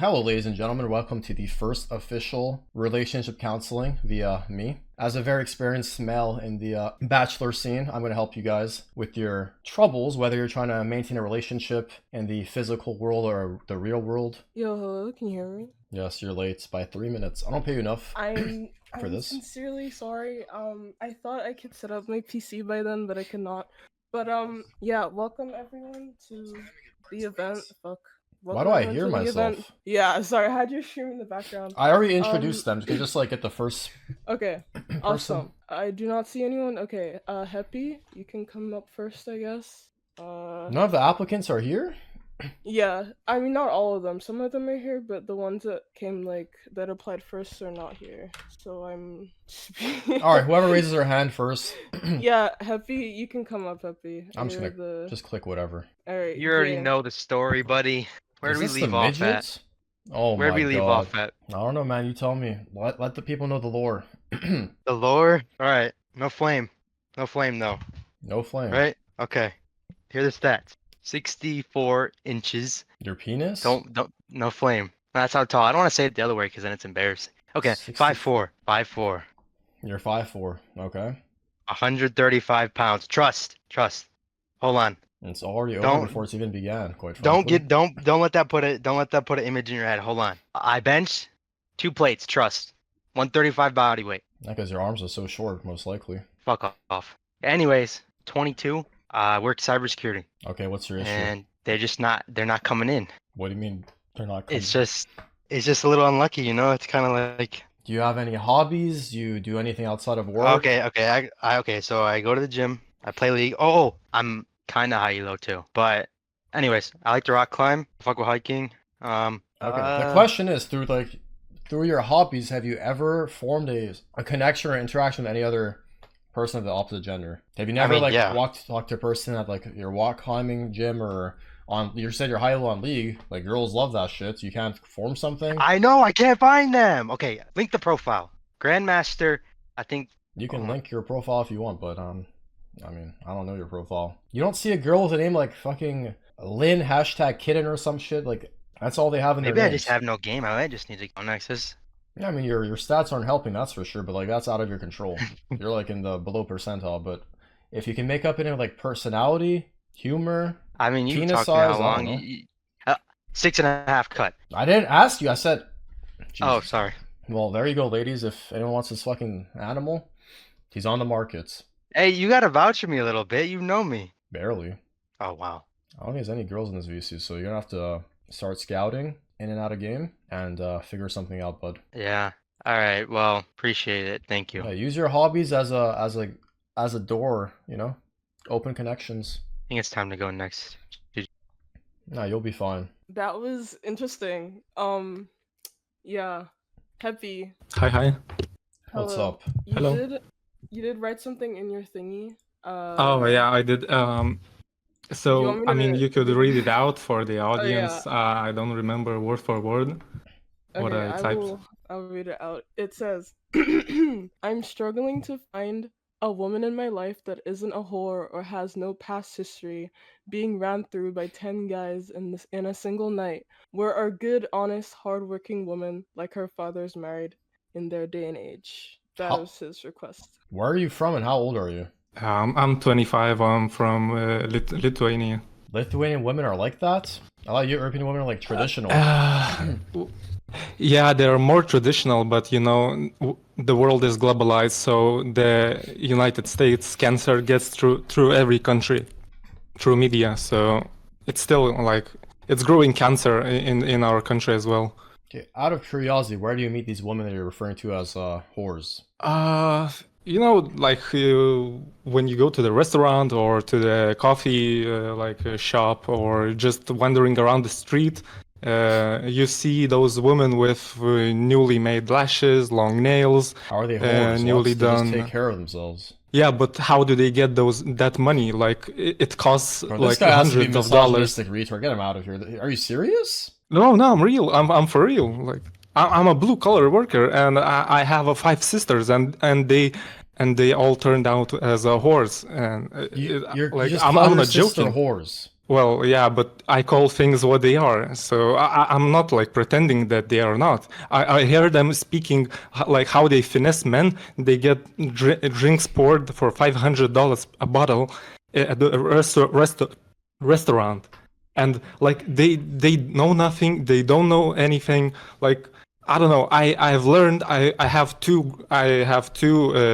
Hello, ladies and gentlemen. Welcome to the first official relationship counseling via me. As a very experienced male in the bachelor scene, I'm going to help you guys with your troubles, whether you're trying to maintain a relationship in the physical world or the real world. Yo, hello, can you hear me? Yes, you're late by 3 minutes. I don't pay you enough I'm for this. sincerely sorry. I thought I could set up my PC by then, but I could not. But yeah, welcome everyone to the event. Fuck. Why do I hear myself? Yeah, sorry, I had your stream in the background. I already introduced them. You can just like get the first Okay, person. awesome. I do not see anyone. Okay, Happy, you can come up first, I guess. None of the applicants are here? Yeah, I mean, not all of them. Some of them are here, but the ones that came, that applied first are not here. So I'm... Alright, whoever raises their hand first. Yeah, Happy, you can come up, Happy. I'm just gonna just click whatever. Alright, You already know the story, buddy. Where do we leave off at? Oh Where do we leave off at? I don't know, man. You tell me. Let the people know the lore. The lore? Alright, no flame. No flame, though. No flame. Right? Okay. Here are the stats. 64 inches. Your penis? No flame. That's how tall. I don't want to say it the other way because then it's embarrassing. Okay, 5'4". 5'4". You're 5'4". Okay. 135 pounds. Trust. Hold on. It's already over before it's even began, quite frankly. Don't let that put an image in your head. Hold on. I bench 2 plates. Trust. 135 body weight. Yeah, because your arms are so short, most likely. Fuck off. Anyways, 22. Work cybersecurity. Okay, what's your issue? And they're not coming in. What do you mean they're not coming? It's just a little unlucky, you know. It's kind of like. Do you have any hobbies? Do you do anything outside of work? Okay. So I go to the gym. I play League. Oh, I'm kind of high elo too. But anyways, I like to rock climb. Fuck with hiking. Okay. The question is, through your hobbies, have you ever formed a connection or interaction with any other person of the opposite gender? Have you never talked to a person at like your walk climbing gym or on? You said you're high elo on League. Like girls love that shit. So you can't form something. I know. I can't find them. Okay, link the profile. Grandmaster. I think you can link your profile if you want, but I mean, I don't know your profile. You don't see a girl with a name like fucking Lynn #Kitten or some shit. Like that's all they have in their names. Maybe I just have no game. I just need to go Nexus. Yeah, I mean your stats aren't helping, that's for sure. But like that's out of your control. You're like in the below percentile. But if you can make up any like personality, humor, I mean, you penis talked size, how long? 6.5 cut. I didn't ask you. I said. Jesus. Oh, sorry. Well, there you go, ladies. If anyone wants this fucking animal, he's on the markets. Hey, you gotta vouch for me a little bit. You know me. Barely. Oh, wow. I don't think there's any girls in this VC, so you're gonna have to start scouting in and out of game and figure something out, bud. Yeah. All right. Well, appreciate it. Thank you. Yeah, use your hobbies as a door, you know, open connections. I think it's time to go next. No, you'll be fine. That was interesting. Yeah. Happy. Hi. What's up? Hello. You did write something in your thingy. Oh yeah, I did. So I mean, you could read it out for the audience. I don't remember word for word what I typed. I'll read it out. It says, "I'm struggling to find a woman in my life that isn't a whore or has no past history, being ran through by 10 guys in a single night. We're a good, honest, hardworking woman like her father's married in their day and age." That was his request. Where are you from and how old are you? I'm 25. I'm from Lithuania. Lithuanian women are like that? I thought European women are like traditional. Yeah, they're more traditional, but you know, the world is globalized, so the United States cancer gets through every country, through media. So it's still like it's growing cancer in our country as well. Okay, out of curiosity, where do you meet these women that you're referring to as whores? You know, like when you go to the restaurant or to the coffee shop or just wandering around the street, you see those women with newly made lashes, long nails. How are they whores? Newly done. They just take care of themselves. Yeah, but how do they get that money? Like it costs like hundreds of dollars. Retard. Get him out of here. Are you serious? No, I'm real. I'm for real. Like I'm a blue collar worker, and I have 5 sisters, and they all turned out as whores. And I'm not joking. Whores. Well, yeah, but I call things what they are. So I'm not like pretending that they are not. I hear them speaking like how they finesse men. They get drinks poured for $500 a bottle at the restaurant, and like they know nothing. They don't know anything. Like I don't know. I've learned. I have two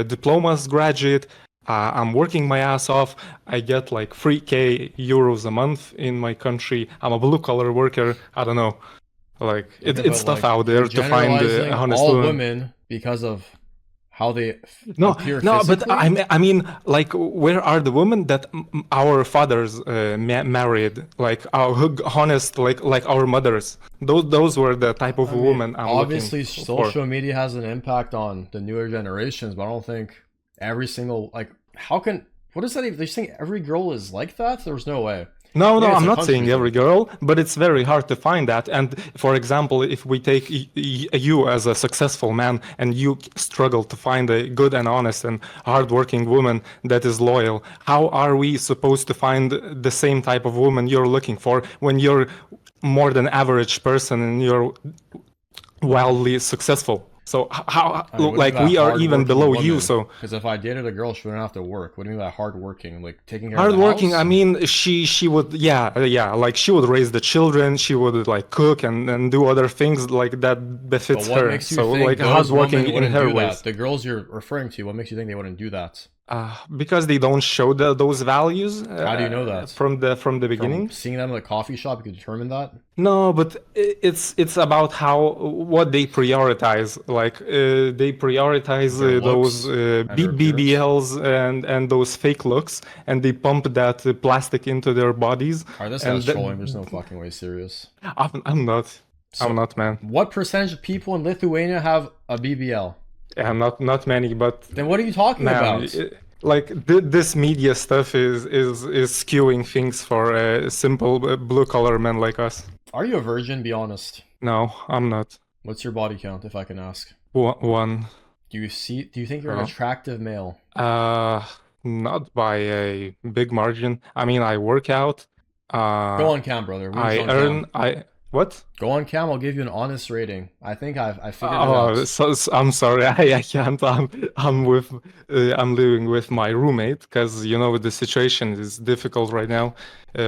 diplomas graduate. I'm working my ass off. I get like 3K euros a month in my country. I'm a blue collar worker. I don't know. Like it's tough out there to find honest all women because of how they appear no, physically? but I mean, like, where are the women that our fathers married? Like our honest, like our mothers. Those were the type of women I'm obviously looking social for. media has an impact on the newer generations, but I don't think every single how can what is that even? They're saying every girl is like that? There's no way. No, I'm not saying every girl, but it's very hard to find that. And for example, if we take you as a successful man and you struggle to find a good and honest and hardworking woman that is loyal, how are we supposed to find the same type of woman you're looking for when you're more than average person and you're wildly successful? So how like we are even below you? So because if I dated a girl, she wouldn't have to work. What do you mean by hardworking? Like taking care hardworking? of the house? I mean, she would like she would raise the children. She would like cook and do other things like that befits but what her. Makes you so think like those hardworking women in her do ways. That? The girls you're referring to, what makes you think they wouldn't do that? Because they don't show those values. How do you know that? From the beginning? From seeing them at a coffee shop, you can determine that? No, but it's about what they prioritize. Like they prioritize those BBLs and those fake looks, and they pump that plastic into their bodies. Alright, this guy's trolling. There's no fucking way serious. I'm not. So, I'm not, man. What percentage of people in Lithuania have a BBL? Yeah, not many, but then what are you talking about? Like this media stuff is skewing things for simple blue collar men like us. Are you a virgin? Be honest. No, I'm not. What's your body count, if I can ask? One. Do you think you're an attractive male? Not by a big margin. I mean, I work out. Go on cam, brother. What? Go on cam. I'll give you an honest rating. I think I figured it out. I'm sorry. I can't. I'm living with my roommate because the situation is difficult right now,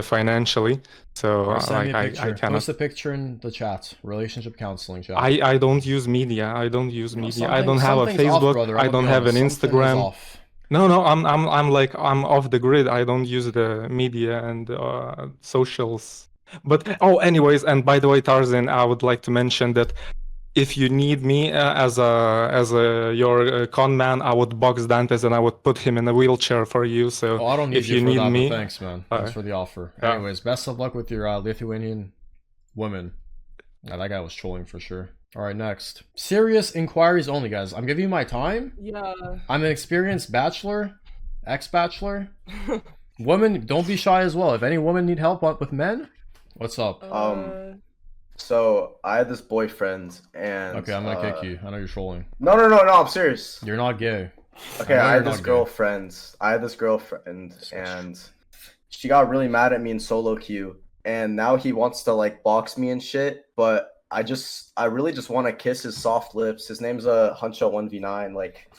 financially. So I cannot. Post a picture in the chat. Relationship counseling chat. I don't use media. I don't use media. I don't have a Facebook. I don't have an Instagram. No, I'm off the grid. I don't use the media and socials. But anyways, and by the way, Tarzan, I would like to mention that if you need me as your con man, I would box Dantes and I would put him in a wheelchair for you. So I don't need if you need that, me, thanks, man. Thanks for the offer. Yeah. Anyways, best of luck with your Lithuanian woman. That guy was trolling for sure. All right, next. Serious inquiries only, guys. I'm giving you my time. Yeah. I'm an experienced bachelor, ex-bachelor. Women, don't be shy as well. If any women need help with men, what's up? So I had this boyfriend, and okay, I'm gonna kick you. I know you're trolling. No, I'm serious. You're not gay. Okay, I had this girlfriend. And she got really mad at me in solo queue, and now he wants to like box me and shit. But I really just want to kiss his soft lips. His name's Huncho 1v9. Like,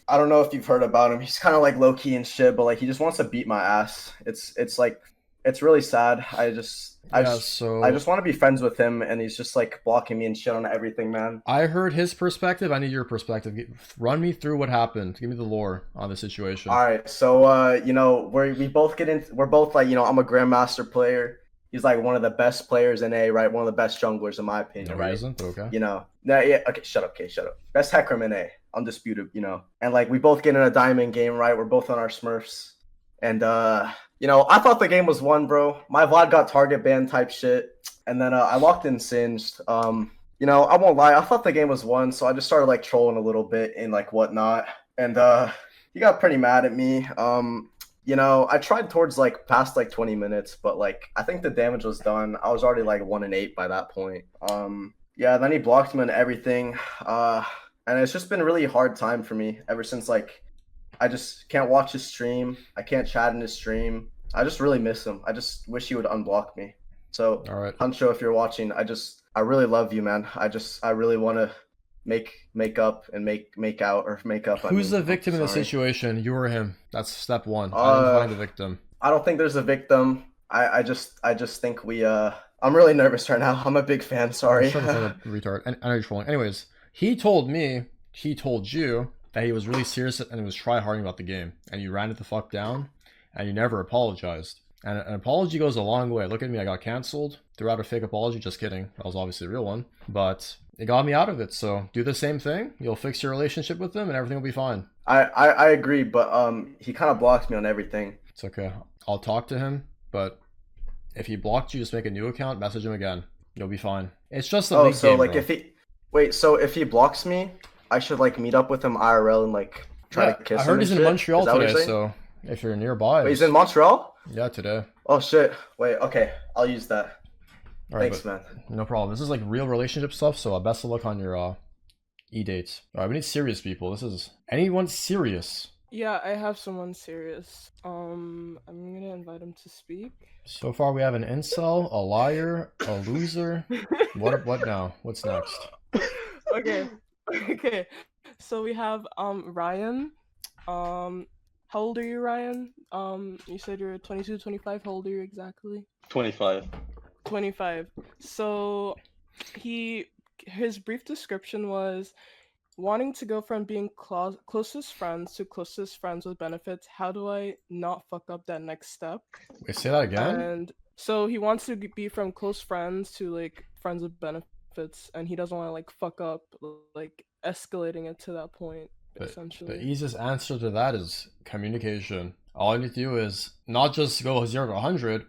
I don't know if you've heard about him. He's kind of like low key and shit, but like he just wants to beat my ass. It's like, it's really sad. I just want to be friends with him, and he's just like blocking me and shit on everything, man. I heard his perspective. I need your perspective. Run me through what happened. Give me the lore on the situation. All right, so we're both like, I'm a grandmaster player. He's like one of the best players in A, right? One of the best junglers in my opinion. No, right? Isn't okay. Okay, shut up. Best heckram in A, undisputed. And like we both get in a diamond game, right? We're both on our Smurfs, and I thought the game was won, bro. My VOD got target banned type shit. And then I locked in Singed. I won't lie. I thought the game was won, so I just started like trolling a little bit and like whatnot. And he got pretty mad at me. I tried towards like past like 20 minutes, but like I think the damage was done. I was already like 1-8 by that point. Then he blocked me and everything. And it's just been a really hard time for me ever since like I just can't watch his stream. I can't chat in his stream. I just really miss him. I just wish he would unblock me. So, All right. Huncho, if you're watching, I really love you, man. I really want to make up and make out or make up. Who's the victim in the situation? You or him? That's step one. I didn't find the victim. I don't think there's a victim. I just think we I'm really nervous right now. I'm a big fan. Sorry. Retard. I know you're trolling. Anyways, he told you that he was really serious and he was try-harding about the game, and you ran it the fuck down, and you never apologized. And an apology goes a long way. Look at me, I got canceled. Threw out a fake apology. Just kidding. That was obviously a real one. But it got me out of it. So do the same thing. You'll fix your relationship with them and everything will be fine. I agree, but he kind of blocked me on everything. It's okay. I'll talk to him, but if he blocked you, just make a new account, message him again. You'll be fine. It's just a big game, like bro. So if he blocks me, I should like meet up with him IRL and like try to kiss him. I heard he's in Montreal today, so if you're nearby. Wait, he's in Montreal? Yeah, today. Oh shit. Wait, okay. I'll use that. Right, thanks, man. No problem. This is like real relationship stuff, so best of luck on your e-dates. Alright, we need serious people. This is anyone serious. Yeah, I have someone serious. I'm gonna invite him to speak. So far we have an incel, a liar, a loser. What now? What's next? Okay. So we have Ryan. How old are you, Ryan? You said you're 22, 25. How old are you exactly? 25. 25. So his brief description was wanting to go from being closest friends to closest friends with benefits. How do I not fuck up that next step? Wait, say that again? And so he wants to be from close friends to like friends with benefits, and he doesn't want to like fuck up like escalating it to that point. Essentially, the easiest answer to that is communication. All you need to do is not just go 0 to 100.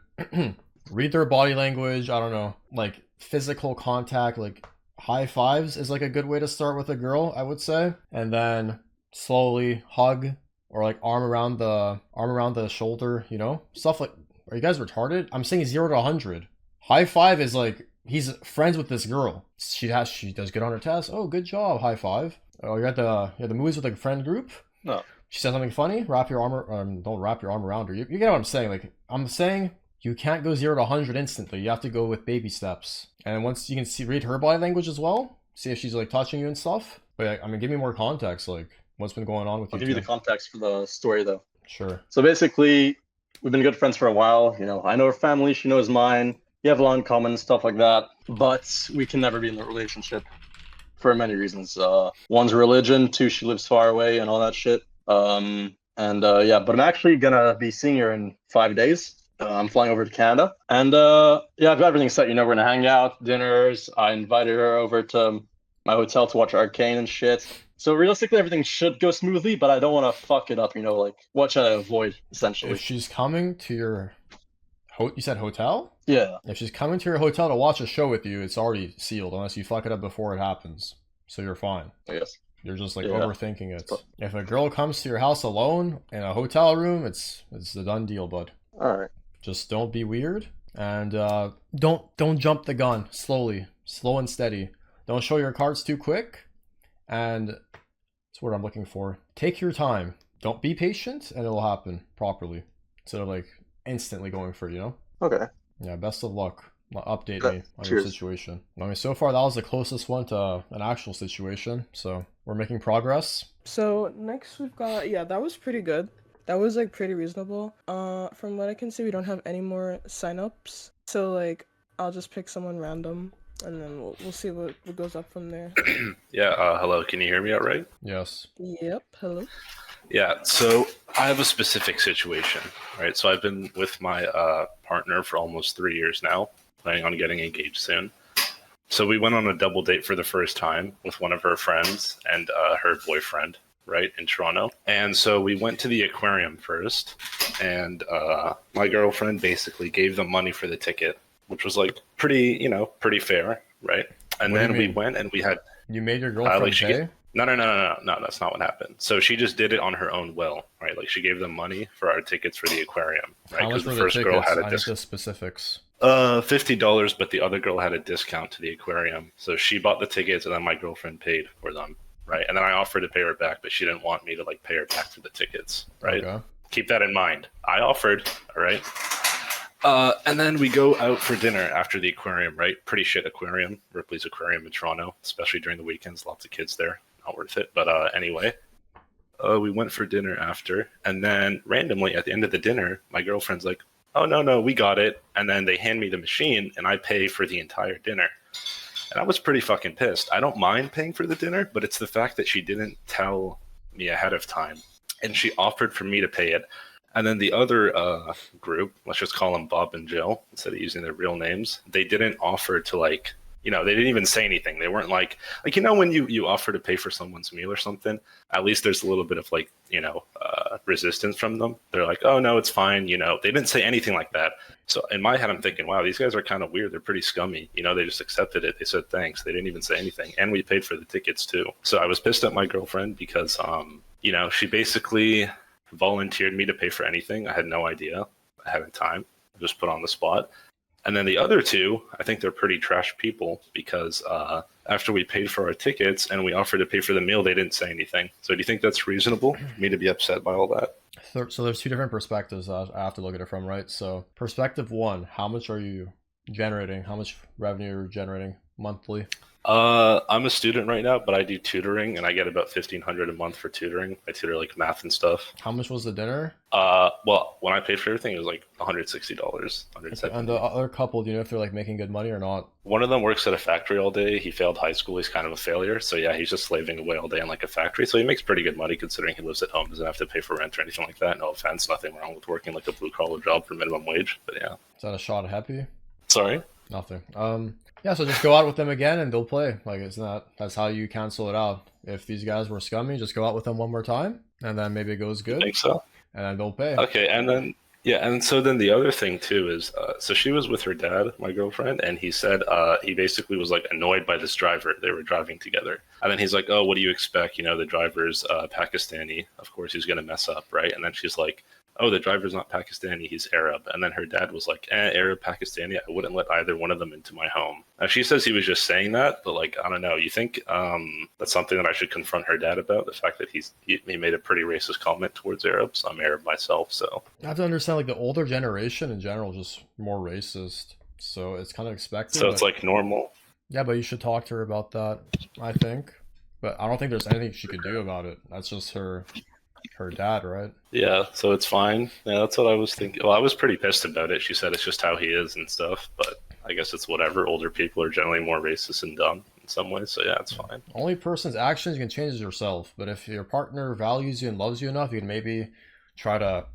Read their body language. I don't know, like physical contact, like high fives is like a good way to start with a girl, I would say. And then slowly hug or like arm around the shoulder, you know, stuff like. Are you guys retarded? I'm saying 0 to 100. High five is like he's friends with this girl. She does good on her test. Oh, good job. High five. Oh, you're at the movies with like a friend group. No. She said something funny. Wrap your arm. Don't wrap your arm around her. You get what I'm saying? Like I'm saying, you can't go 0 to 100 instantly. You have to go with baby steps. And once you can read her body language as well. See if she's like touching you and stuff. But I mean, give me more context. Like what's been going on with you? I'll give you the context for the story though. Sure. So basically, we've been good friends for a while. You know, I know her family. She knows mine. We have a lot in common, stuff like that. But we can never be in a relationship. For many reasons. One's religion, two, she lives far away and all that shit. But I'm actually gonna be seeing her in 5 days. I'm flying over to Canada. And I've got everything set. You know, we're gonna hang out, dinners. I invited her over to my hotel to watch Arcane and shit. So realistically, everything should go smoothly, but I don't want to fuck it up, you know, like what should I avoid, essentially? If she's coming to your you said hotel? Yeah. If she's coming to your hotel to watch a show with you, it's already sealed unless you fuck it up before it happens. So you're fine. I guess. You're just like overthinking it. If a girl comes to your house alone in a hotel room, it's a done deal, bud. All right. Just don't be weird and don't jump the gun. Slow and steady. Don't show your cards too quick. And that's what I'm looking for. Take your time. Don't be patient, and it'll happen properly instead of like instantly going for it, you know? Okay. Yeah, best of luck. Update me on your situation. I mean, so far that was the closest one to an actual situation, so we're making progress. So next we've got, that was pretty good. That was like pretty reasonable. From what I can see, we don't have any more signups. So like, I'll just pick someone random, and then we'll see what goes up from there. Yeah. Hello. Can you hear me all right? Yes. Yep. Hello. Yeah. So I have a specific situation, right? So I've been with my partner for almost 3 years now, planning on getting engaged soon. So we went on a double date for the first time with one of her friends and her boyfriend, right, in Toronto. And so we went to the aquarium first, and my girlfriend basically gave them money for the ticket, which was like pretty fair, right? And then we went and we had... You made your girlfriend pay? No, that's not what happened. So she just did it on her own will, right? Like she gave them money for our tickets for the aquarium, right? Because the first girl had a discount. Specifics. $50, but the other girl had a discount to the aquarium. So she bought the tickets and then my girlfriend paid for them, right? And then I offered to pay her back, but she didn't want me to like pay her back for the tickets, right? Okay. Keep that in mind. I offered, all right? And then we go out for dinner after the aquarium, right? Pretty shit aquarium, Ripley's Aquarium in Toronto, especially during the weekends. Lots of kids there. Not worth it. But anyway, we went for dinner after. And then randomly at the end of the dinner, my girlfriend's like, oh, no, we got it. And then they hand me the machine and I pay for the entire dinner. And I was pretty fucking pissed. I don't mind paying for the dinner, but it's the fact that she didn't tell me ahead of time. And she offered for me to pay it. And then the other group, let's just call them Bob and Jill, instead of using their real names, they didn't offer to, like, you know, they didn't even say anything. They weren't like, you know, when you offer to pay for someone's meal or something, at least there's a little bit of, like, you know, resistance from them. They're like, oh, no, it's fine. You know, they didn't say anything like that. So in my head, I'm thinking, wow, these guys are kind of weird. They're pretty scummy. You know, they just accepted it. They said thanks. They didn't even say anything. And we paid for the tickets, too. So I was pissed at my girlfriend because, you know, she basically volunteered me to pay for anything. I had no idea ahead of time. Just put on the spot. And then the other two, I think they're pretty trash people because after we paid for our tickets and we offered to pay for the meal, they didn't say anything. So do you think that's reasonable for me to be upset by all that? So there's two different perspectives I have to look at it from, right? So perspective one, how much are you generating? How much revenue are you generating monthly? I'm a student right now, but I do tutoring, and I get about $1,500 a month for tutoring. I tutor like math and stuff. How much was the dinner? Well, when I paid for everything, it was like $160, $170. Okay. And the other couple, do you know if they're like making good money or not? One of them works at a factory all day. He failed high school. He's kind of a failure. So yeah, he's just slaving away all day in like a factory. So he makes pretty good money considering he lives at home, doesn't have to pay for rent or anything like that. No offense, nothing wrong with working like a blue collar job for minimum wage. But yeah. Is that a shot at Happy? Sorry? Nothing. Yeah, so just go out with them again and they'll play. Like, that's how you cancel it out. If these guys were scummy, just go out with them one more time and then maybe it goes good. I think so. And then they'll pay. Okay, and then yeah, and so then the other thing too is, so she was with her dad, my girlfriend, and he said he basically was like annoyed by this driver. They were driving together, and then he's like, "Oh, what do you expect? You know, the driver's Pakistani. Of course, he's gonna mess up, right?" And then she's like, "Oh, the driver's not Pakistani, he's Arab." And then her dad was like, Arab, Pakistani, I wouldn't let either one of them into my home. Now, she says he was just saying that, but, like, I don't know. You think that's something that I should confront her dad about? The fact that he made a pretty racist comment towards Arabs? I'm Arab myself, so. I have to understand, like, the older generation in general is just more racist. So it's kind of expected. So it's, like, normal. Yeah, but you should talk to her about that, I think. But I don't think there's anything she could do about it. That's just her dad, right? Yeah, so it's fine. Yeah, that's what I was thinking. Well, I was pretty pissed about it. She said it's just how he is and stuff, but I guess it's whatever. Older people are generally more racist and dumb in some ways, so yeah, it's fine. Only person's actions you can change is yourself, but if your partner values you and loves you enough, you can maybe try to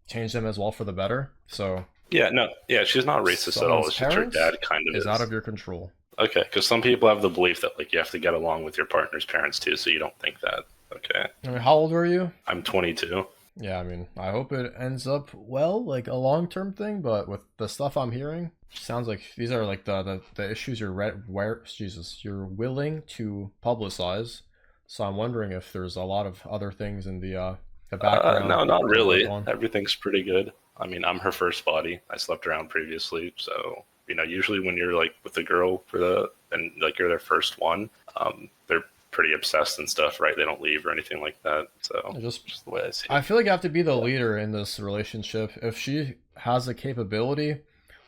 change them as well for the better. So yeah, no, yeah, she's not racist at all. It's just her dad kind of is out of your control. Okay, because some people have the belief that, like, you have to get along with your partner's parents too, so you don't think that. Okay. I mean, how old are you? I'm 22. Yeah, I mean, I hope it ends up well, like a long-term thing, but with the stuff I'm hearing, sounds like these are like the issues you're willing to publicize. So I'm wondering if there's a lot of other things in the background. No, not really. Everything's pretty good. I mean, I'm her first body. I slept around previously, so, you know, usually when you're like with a girl and like you're their first one, they're pretty obsessed and stuff, right? They don't leave or anything like that. So just the way I see it. I feel like you have to be the leader in this relationship. If she has the capability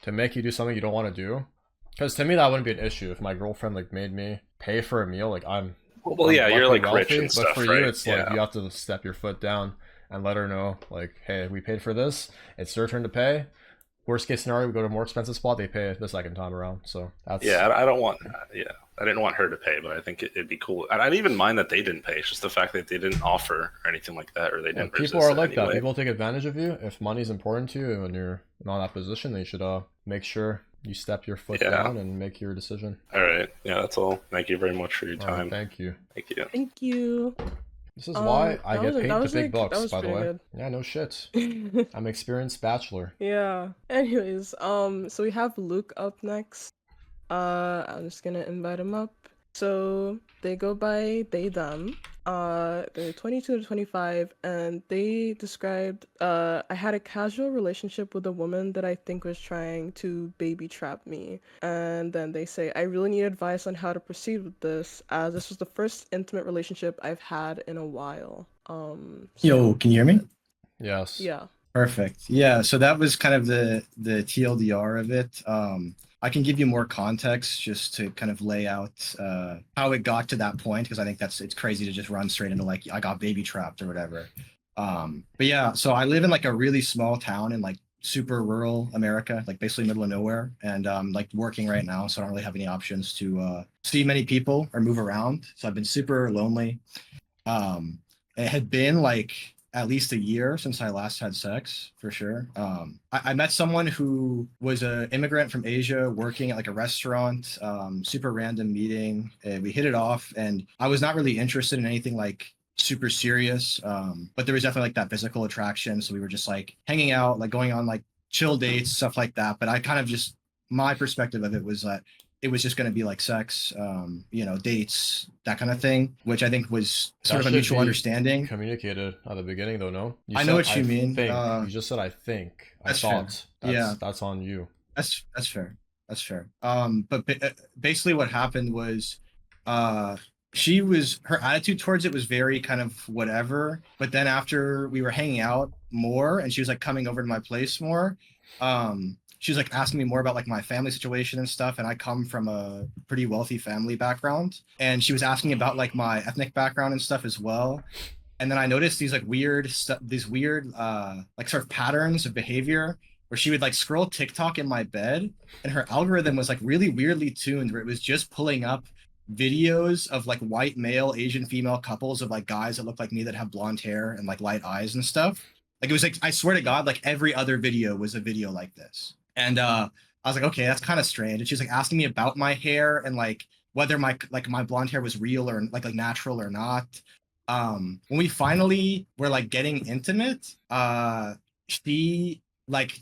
to make you do something you don't want to do, because to me that wouldn't be an issue. If my girlfriend like made me pay for a meal, like I'm yeah, you're like wealthy, rich and but stuff, for right? you it's like you have to step your foot down and let her know, like, hey, we paid for this, it's your turn to pay. Worst case scenario, we go to a more expensive spot, they pay the second time around. So that's I don't want I didn't want her to pay, but I think it'd be cool. And I didn't even mind that they didn't pay. It's just the fact that they didn't offer or anything like that, or they didn't. People are like that. People take advantage of you. If money's important to you and you're not in that position, then you should make sure you step your foot down and make your decision. All right. Yeah, that's all. Thank you very much for your time. Thank you. Thank you. Thank you. This is why I get paid the big bucks, by the way. Good. Yeah, no shit. I'm experienced bachelor. Yeah. Anyways, so we have Luke up next. I'm just gonna invite him up. So they go by they them. They're 22 to 25, and they described I had a casual relationship with a woman that I think was trying to baby trap me. And then they say, I really need advice on how to proceed with this, as this was the first intimate relationship I've had in a while. Yo, can you hear me? Yes. Yeah. Perfect. Yeah, so that was kind of the TLDR of it. I can give you more context just to kind of lay out how it got to that point, because I think it's crazy to just run straight into like I got baby trapped or whatever. But yeah, so I live in like a really small town in like super rural America, like basically middle of nowhere, and like working right now, so I don't really have any options to see many people or move around. So I've been super lonely. It had been like at least a year since I last had sex, for sure. I met someone who was an immigrant from Asia working at like a restaurant, super random meeting. And we hit it off, and I was not really interested in anything like super serious. But there was definitely like that physical attraction. So we were just like hanging out, like going on like chill dates, stuff like that. But I kind of just, my perspective of it was that it was just going to be like sex, dates, that kind of thing, which I think was sort of a mutual understanding. Communicated at the beginning, though. No, I know what you mean. You just said I think. I thought. Yeah, that's on you. That's fair. That's fair. But basically, what happened was, her attitude towards it was very kind of whatever. But then after we were hanging out more, and she was like coming over to my place more, she was like asking me more about like my family situation and stuff. And I come from a pretty wealthy family background. And she was asking about like my ethnic background and stuff as well. And then I noticed these like weird like sort of patterns of behavior where she would like scroll TikTok in my bed, and her algorithm was like really weirdly tuned, where it was just pulling up videos of like white male Asian female couples of like guys that look like me that have blonde hair and like light eyes and stuff. Like it was like, I swear to God, like every other video was a video like this. And I was like, okay, that's kind of strange. And she was like asking me about my hair and like whether my blonde hair was real or like natural or not. When we finally were like getting intimate, she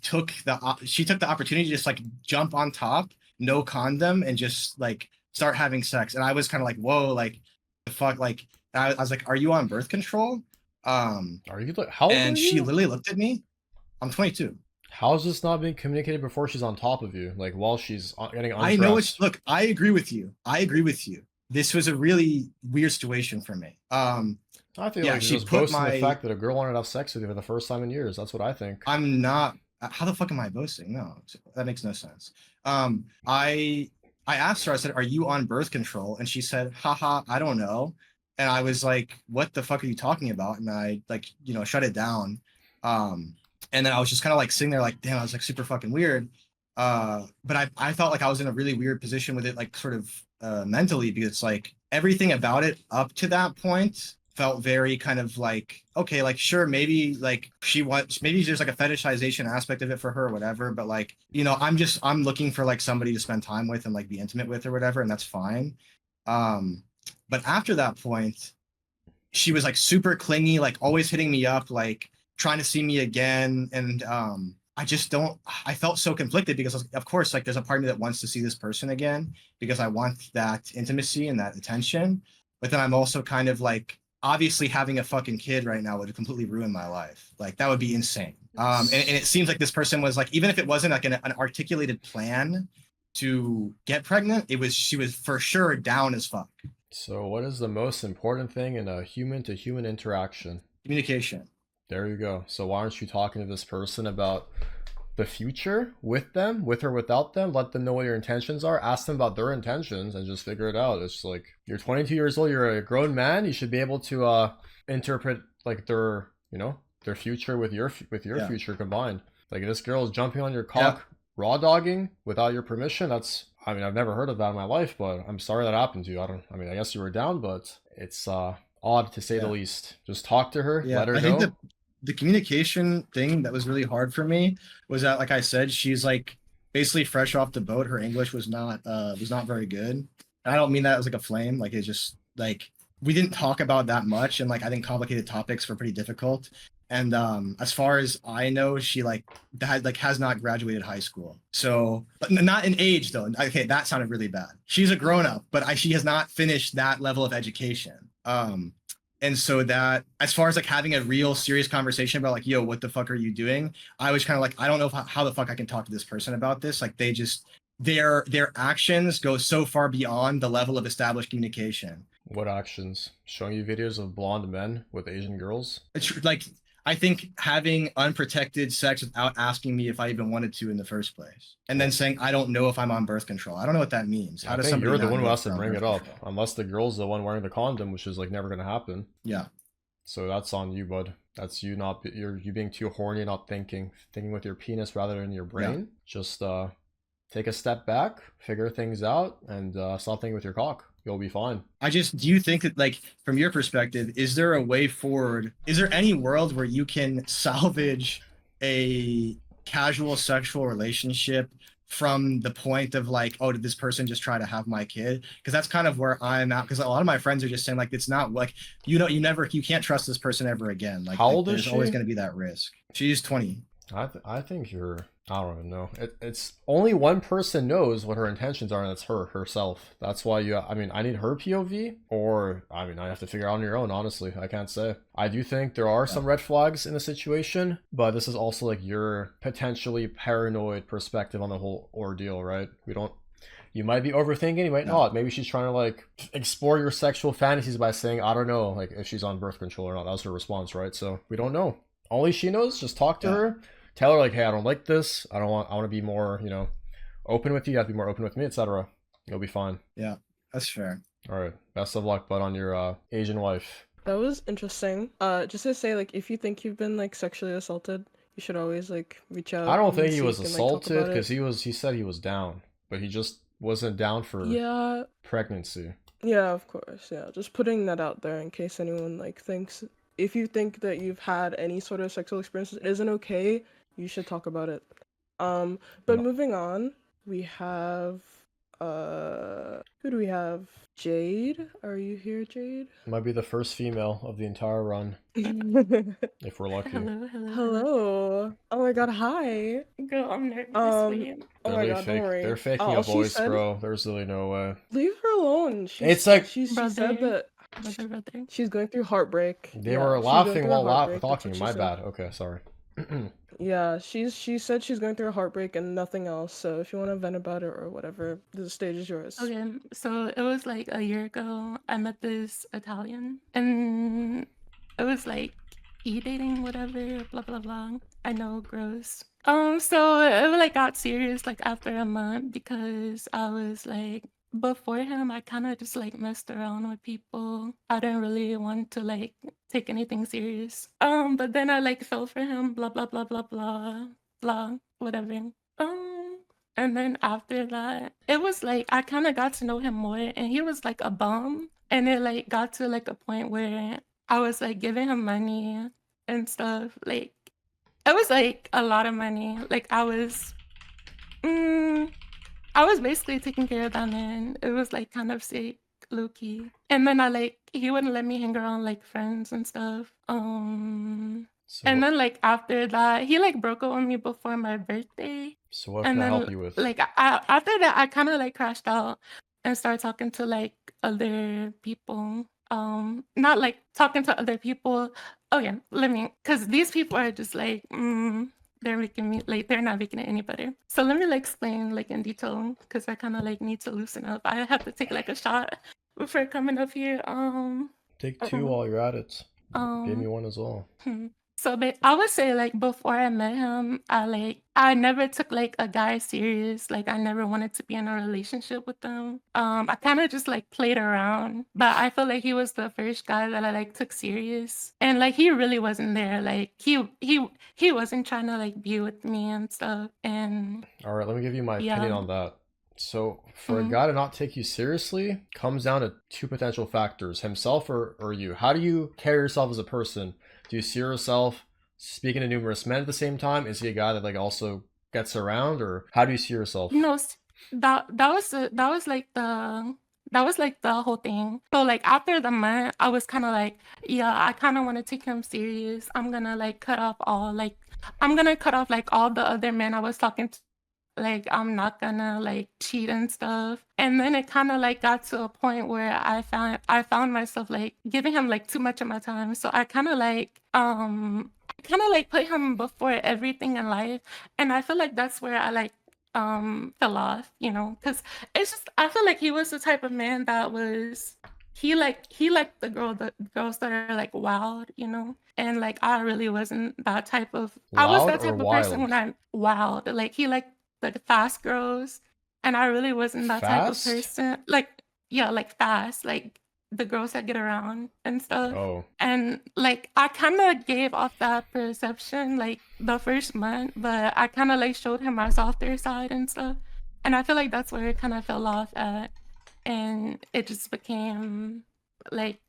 took the opportunity to just like jump on top, no condom, and just like start having sex. And I was kind of like, whoa, like the fuck, like I was like, are you on birth control? Are you how old and are she you? literally looked at me. I'm 22. How is this not being communicated before she's on top of you? Like while she's getting undressed? I know look, I agree with you. This was a really weird situation for me. I feel like she put the fact that a girl wanted to have sex with you for the first time in years. That's what I think. I'm not. How the fuck am I boasting? No, that makes no sense. I asked her, I said, are you on birth control? And she said, haha, I don't know. And I was like, what the fuck are you talking about? And I shut it down. And then I was just kind of like sitting there like, damn, I was like super fucking weird. But I felt like I was in a really weird position with it, like sort of mentally, because it's like everything about it up to that point felt very kind of like, okay, like sure, maybe like maybe there's like a fetishization aspect of it for her or whatever, but like, I'm looking for like somebody to spend time with and like be intimate with or whatever, and that's fine. But after that point, she was like super clingy, like always hitting me up, like trying to see me again. And I felt so conflicted because of course, like there's a part of me that wants to see this person again because I want that intimacy and that attention. But then I'm also kind of like, obviously having a fucking kid right now would completely ruin my life. Like that would be insane. And it seems like this person was like, even if it wasn't like an articulated plan to get pregnant, she was for sure down as fuck. So what is the most important thing in a human to human interaction? Communication. There you go. So why aren't you talking to this person about the future with them, with or without them? Let them know what your intentions are. Ask them about their intentions and just figure it out. It's like, you're 22 years old, you're a grown man, you should be able to interpret like their future with your future combined. Like this girl is jumping on your cock, raw dogging without your permission. I've never heard of that in my life, but I'm sorry that happened to you. I guess you were down, but it's odd to say the least. Just talk to her, let her know. I think the communication thing that was really hard for me was that, like I said, she's like basically fresh off the boat. Her English was not very good. And I don't mean that as like a flame. Like it's just like we didn't talk about that much, and like I think complicated topics were pretty difficult. And as far as I know, she has not graduated high school. So, but not in age though. Okay, that sounded really bad. She's a grown up, but she has not finished that level of education. And so that, as far as like having a real serious conversation about like, yo, what the fuck are you doing? I was kind of like, I don't know how the fuck I can talk to this person about this. Like they just, their actions go so far beyond the level of established communication. What actions? Showing you videos of blonde men with Asian girls? It's like, I think having unprotected sex without asking me if I even wanted to in the first place, and then saying I don't know if I'm on birth control. I don't know what that means. How I does think somebody you're the not one who know has if to they're on bring birth it up, control? unless the girl's the one wearing the condom, which is like never gonna happen. Yeah. So that's on you, bud. That's you not you being too horny, not thinking with your penis rather than your brain. Just take a step back, figure things out, and stop thinking with your cock. You'll be fine. Do you think that, like, from your perspective, is there a way forward? Is there any world where you can salvage a casual sexual relationship from the point of like, oh, did this person just try to have my kid? Because that's kind of where I'm at. Because a lot of my friends are just saying like, it's not like, you can't trust this person ever again. Like, how old is she? There's always going to be that risk. She's 20. I think you're. I don't even know. It's only one person knows what her intentions are, and it's herself. That's why I need her POV, or I have to figure out on your own. Honestly, I can't say. I do think there are some red flags in the situation, but this is also like your potentially paranoid perspective on the whole ordeal, right? You might be overthinking, you might not. Maybe she's trying to like explore your sexual fantasies by saying, I don't know, like if she's on birth control or not. That was her response, right? So we don't know. Only she knows. Just talk to her. Tell her like, hey, I don't like this. I want to be more, open with you. You have to be more open with me, etc. You'll be fine. Yeah, that's fair. All right. Best of luck, bud, on your Asian wife. That was interesting. Just to say, like, if you think you've been like sexually assaulted, you should always like reach out. I don't think he was assaulted because he said he was down, but he just wasn't down for pregnancy. Yeah, of course. Yeah, just putting that out there in case anyone like thinks. If you think that you've had any sort of sexual experience that isn't okay, you should talk about it. But moving on, we have who do we have? Jade. Are you here, Jade? Might be the first female of the entire run. If we're lucky. Hello. Oh my god, hi. Girl, I'm nervous. Oh my god, don't worry. They're faking a voice, bro. There's really no way. Leave her alone. She said that she's going through heartbreak. They were laughing while talking. My bad. Okay, sorry. Yeah, she said she's going through a heartbreak and nothing else. So if you want to vent about it or whatever, the stage is yours. Okay, so it was like a year ago. I met this Italian, and it was like e-dating, whatever, blah blah blah. I know, gross. So it like got serious like after a month because I was like, before him, I kind of just like messed around with people. I didn't really want to like take anything serious. But then I like fell for him, blah blah blah blah blah blah, whatever. And then after that, it was like I kind of got to know him more, and he was like a bum, and it like got to like a point where I was like giving him money and stuff. Like it was like a lot of money. Like I was basically taking care of that man. It was like kind of sick, low key. And then he wouldn't let me hang around like friends and stuff. And then like after that, he like broke up with me before my birthday. So what can I help you with? Like after that, I kind of like crashed out and started talking to like other people. Not like talking to other people. Oh yeah, because these people are just like, they're making me like they're not making it any better. So let me like explain like in detail because I kind of like need to loosen up. I have to take like a shot before coming up here. Take two while you're at it. Give me one as well. So I would say like before I met him, I never took like a guy serious. Like I never wanted to be in a relationship with them. I kind of just like played around, but I feel like he was the first guy that I like took serious, and like he really wasn't there. Like he wasn't trying to like be with me and stuff. And all right, let me give you my opinion on that. So for a guy to not take you seriously comes down to two potential factors: himself or you. How do you carry yourself as a person? Do you see yourself speaking to numerous men at the same time? Is he a guy that like also gets around, or how do you see yourself? No, that was like the whole thing. So like after the month, I was kind of like, yeah, I kind of want to take him serious. I'm gonna like cut off all like all the other men I was talking to. Like I'm not gonna like cheat and stuff. And then it kind of like got to a point where I found myself like giving him like too much of my time. So I kind of like put him before everything in life. And I feel like that's where I like fell off, because it's just I feel like he was the type of man that was he liked the girls that are like wild, you know, and like I really wasn't that type of. I was Loud that or type of person wild? when I'm wild. Like he liked the fast girls, and I really wasn't that type of Fast? person. Like yeah, like fast, like the girls that get around and stuff. Oh. And like I kind of gave off that perception like the first month, but I kind of like showed him my softer side and stuff. And I feel like that's where it kind of fell off at, and it just became like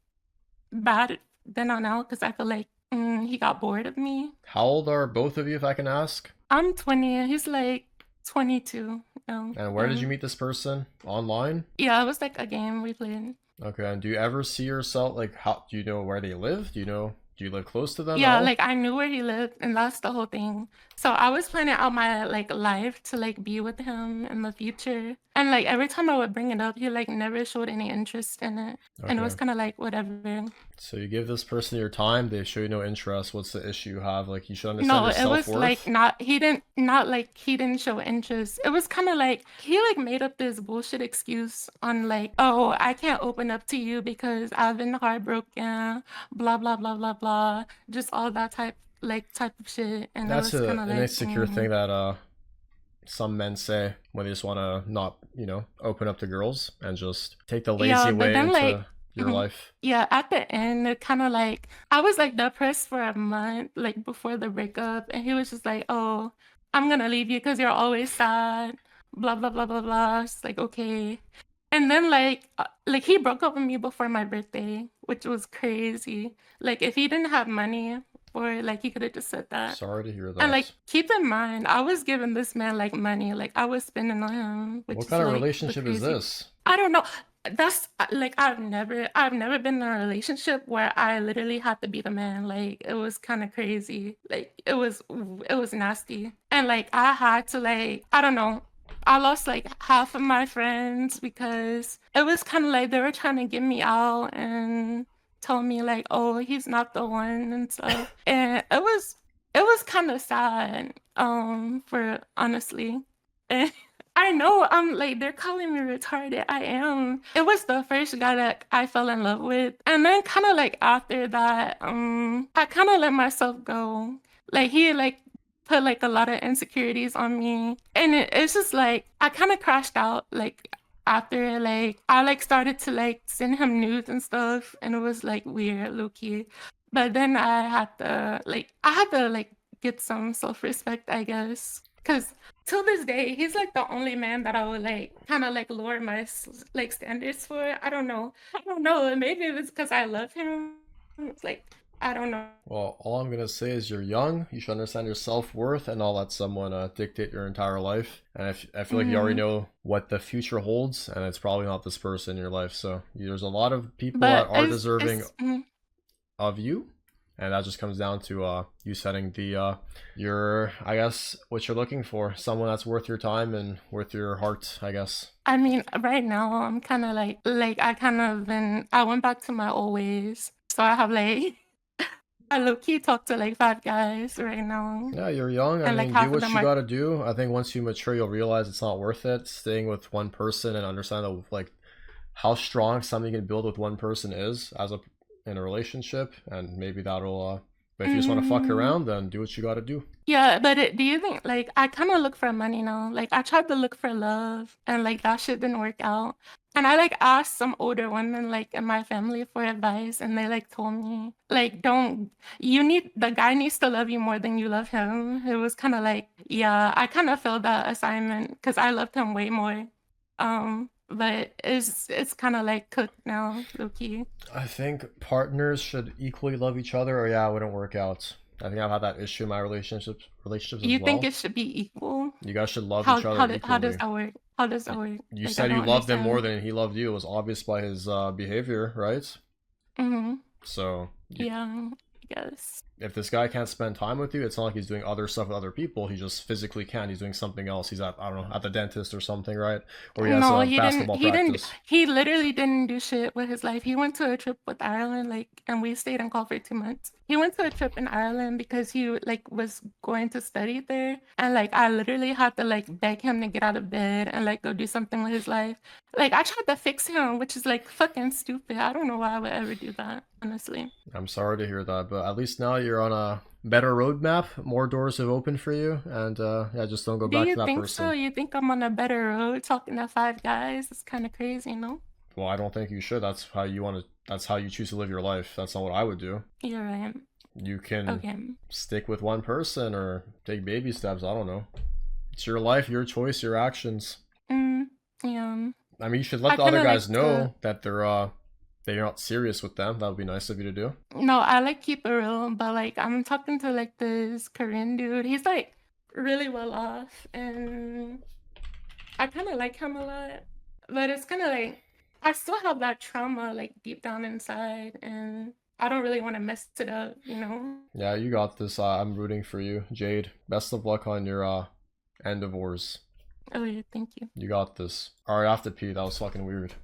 bad then on out because I feel like he got bored of me. How old are both of you, if I can ask? I'm 20. He's like 22. And where did you meet this person? Online? Yeah, it was like a game we played. Okay, and do you ever see yourself, like, how do you know where they live? Do you live close to them? Yeah, like I knew where he lived, and that's the whole thing. So I was planning out my like life to like be with him in the future. And like every time I would bring it up, he like never showed any interest in it. Okay. And it was kind of like whatever. So you give this person your time, they show you no interest. What's the issue you have? Like you should understand no, your self-worth. It was like he didn't show interest. It was kind of like he like made up this bullshit excuse on like, oh, I can't open up to you because I've been heartbroken, blah blah blah blah blah, just all that type of shit. And that's it was an insecure thing that some men say when they just want to not, open up to girls and just take the lazy way into your life. Yeah, at the end, it kind of like I was like depressed for a month, like before the breakup, and he was just like, "Oh, I'm gonna leave you because you're always sad." Blah blah blah blah blah. It's like okay, and then like he broke up with me before my birthday, which was crazy. Like if he didn't have money. Or like he could have just said that. Sorry to hear that. And like keep in mind, I was giving this man like money, like I was spending on him. What kind of relationship is this? I don't know. That's like I've never been in a relationship where I literally had to be the man. Like it was kind of crazy. Like it was nasty. And like I had to like I don't know. I lost like half of my friends because it was kind of like they were trying to get me out and tell me like, oh, he's not the one and stuff. And it was kind of sad, for honestly. And I know I'm like they're calling me retarded. I am. It was the first guy that I fell in love with. And then kind of like after that, I kind of let myself go. Like he like put like a lot of insecurities on me. And it's just like I kind of crashed out like after like I like started to like send him nudes and stuff, and it was like weird, low-key. But then I had to like get some self-respect, I guess, because till this day he's like the only man that I would like kind of like lower my like standards for. I don't know, maybe it was because I love him. It's like I don't know. Well, all I'm gonna say is you're young. You should understand your self-worth and not let someone dictate your entire life. And I feel like you already know what the future holds, and it's probably not this person in your life. So there's a lot of people that are deserving of you, and that just comes down to you setting the your I guess what you're looking for, someone that's worth your time and worth your heart, I guess. I mean, right now I'm kind of like I went back to my old ways, so I have like. I low-key talk to like 5 guys right now. Yeah, you're young. I mean, do what you gotta do. I think once you mature, you'll realize it's not worth it staying with one person and understand like how strong something you can build with one person is in a relationship, and maybe that'll. But if you just want to fuck around, then do what you gotta do. Yeah, but do you think like I kind of look for money now? Like I tried to look for love, and like that shit didn't work out. And I like asked some older women like in my family for advice, and they like told me like the guy needs to love you more than you love him. It was kind of like yeah, I kind of failed that assignment because I loved him way more. But it's kind of like cooked now, low-key. I think partners should equally love each other, or yeah, it wouldn't work out. I think I've had that issue in my relationships as You think it should be equal? You guys should love each other equally. How does that work? How does that work? You like, said you loved him more than he loved you. It was obvious by his behavior, right? Mm-hmm. So yeah, I guess. if this guy can't spend time with you, it's not like he's doing other stuff with other people. He just physically can't. He's doing something else. He's at, I don't know, at the dentist or something, right? Or he has No, a he basketball practice. He literally didn't do shit with his life. He went to a trip with Ireland, like, and we stayed in call for 2 months. He went to a trip in Ireland because he like was going to study there, and like I literally had to like beg him to get out of bed and like go do something with his life. Like I tried to fix him, which is like fucking stupid. I don't know why I would ever do that, honestly. I'm sorry to hear that, but at least now you're on a better roadmap. More doors have opened for you, and yeah, just don't go back to that person. Do you think so? You think I'm on a better road talking to 5 guys? It's kind of crazy, no? Well, I don't think you should. That's how you want to. That's how you choose to live your life. That's not what I would do. You're right. You can stick with one person or take baby steps. I don't know. It's your life, your choice, your actions. Yeah. I mean, you should let the other guys know that you're not serious with them. That would be nice of you to do. No, I like keep it real, but like I'm talking to like this Korean dude. He's like really well off, and I kind of like him a lot. But it's kind of like I still have that trauma like deep down inside, and I don't really want to mess it up, you know? Yeah, you got this. I'm rooting for you, Jade. Best of luck on your end of wars. Oh yeah, thank you. You got this. Alright, I have to pee. That was fucking weird.